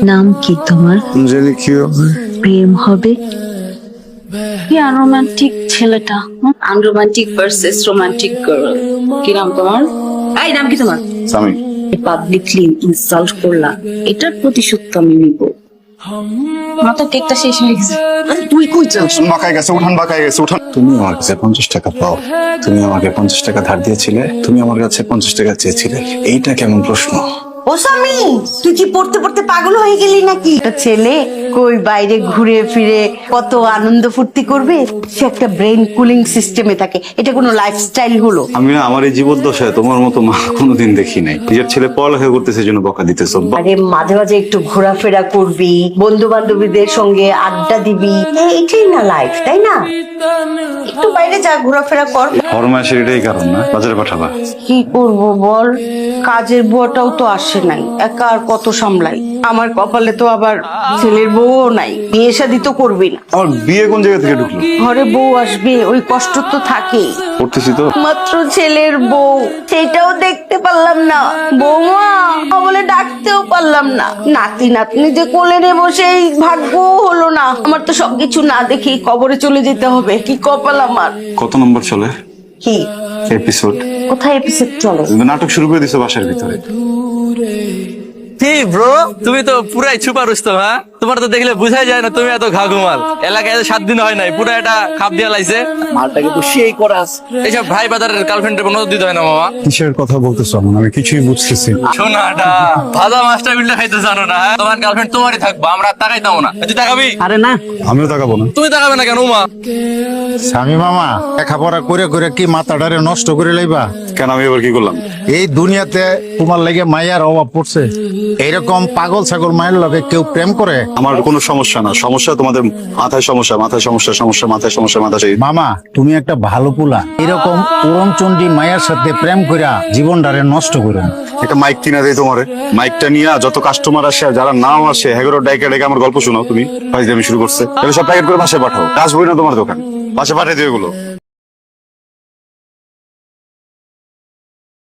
নাম কি তোমার? জানি কি হবে। প্রেম হবে? কি আনরোমান্টিক ছেলেটা, আনরোমান্টিক ভার্সেস রোমান্টিক গার্ল। কি নাম তোমার? এই নাম কি তোমার? স্বামী পাবলিকলি ইনসাল্ট করলা, এটার প্রতিশোধ তো আমি নিব। আমার তো কেকটা শেষ হয়ে গেছে। তুই কই যাস? বাঁকায় গেছে, উঠান বাঁকায় গেছে, উঠান। তুমি আমার কাছে 50 টাকা পাও, তুমি আমাকে 50 টাকা ধার দিয়েছিলে, তুমি আমার কাছে 50 টাকা চেয়েছিলে, এইটা কেমন প্রশ্ন? ও স্বামী, তুই কি পড়তে পড়তে পাগল হয়ে গেলি নাকি? একটা ছেলে কই বাইরে ঘুরে ফিরে কত আনন্দ ফুর্তি করবে, সে একটা ব্রেন কুলিং সিস্টেমে থাকে। এটা কোনো লাইফস্টাইল হলো? আমি না আমার এই জীবদ্দশায় তোমার মতো মা কোনোদিন দেখি নাই। নিজের ছেলে পড়ালেখা করতেছে জন্য বকা দিতেছ। আরে মাঝে মাঝে একটু ঘোরাফেরা করবি, বন্ধু বান্ধবীদের সঙ্গে আড্ডা দিবি, এইটাই না লাইফ, তাই না? একটু বাইরে যা, ঘোরাফেরা কর। ফরমাইশের এটাই কারণ না, বাজারে পাঠাবা। কি করব বল, কাজের বুয়াটাও তো আসে নাই, একা আর কত সামলাই। আমার কপালে তো আবার ছেলের বউও নাই, বিয়ে শাদী তো করবি না। আমার বিয়ে কোন জায়গা থেকে ঢুকলো? ঘরে বউ আসবে, ওই কষ্ট তো থাকেই। করতেছি তো। মাত্র ছেলের বউ, সেটাও দেখতে পারলাম না। বৌমা বলে ডাকতেও পারলাম না। নাতি নাতনি যে কোলে নেব সেই ভাগ্য হলো না। আমার তো সবকিছু না দেখি কবরে চলে যেতে হবে। কি কপাল আমার। কত নম্বর চলে কি এপিসোড? কোথায় এপিসোড চলে? নাটক শুরু করে দিছো বাসার ভিতরে। কি ব্রো, তুমি তো পুরাই ছুপা রুস্তম। হ্যাঁ, তোমার তো দেখলে বুঝাই যায় না তুমি এত ঘাঘুমাল। এলাকায় 7 দিন হয় নাই, পুরো এটা খাপ দিয়া লাইছে। মালটাকে তো সেই করাস। এইসব ভাই বাজারের গার্লফ্রেন্ডের কোনো দিতে হয় না মামা। কিসের কথা বলতেছো? আমি কিছুই বুঝতেছি না। শোনাটা ভাজা মাছটা বিলটা খাইতে জানো না? হ্যাঁ? তোমার গার্লফ্রেন্ড তোমারই থাকবো, আমরা আর তাকাইতাম না। তুই তাকাবি? আরে না, আমিও তাকাবো না। তুমি তাকাবে না কেন মা? স্বামী মামা লেখাপড়া করে করে কি মাথাটারে নষ্ট করে লাইবা? কেন আমি এবার কি করলাম? এই দুনিয়াতে তোমার লেগে মায়ের অভাব পড়ছে? এইরকম পাগল ছাগল মায়ের লগে কেউ প্রেম করে? আমার কোনো সমস্যা না, সমস্যা তোমাদের মাথায় সমস্যা, মাথায় সমস্যা, সমস্যা মাথায় সমস্যা, মাথায় সেই। মামা তুমি একটা ভালো পোলা, এরকম উড়নচন্ডী মায়ের সাথে প্রেম কইরা জীবনটারে নষ্ট করো না। একটা মাইক কিনা দেয় তোমারে, মাইকটা নিয়ে যত কাস্টমার আসে আর যারা নাও আসে হেগোরো ডাইকা ডাইকা আমার গল্প শোনাও। তুমি আমি শুরু করছে তাহলে সব প্যাকেট করে বাসায় পাঠাও। আসবোই না তোমার দোকান, বাসায় পাঠিয়ে দিও এগুলো।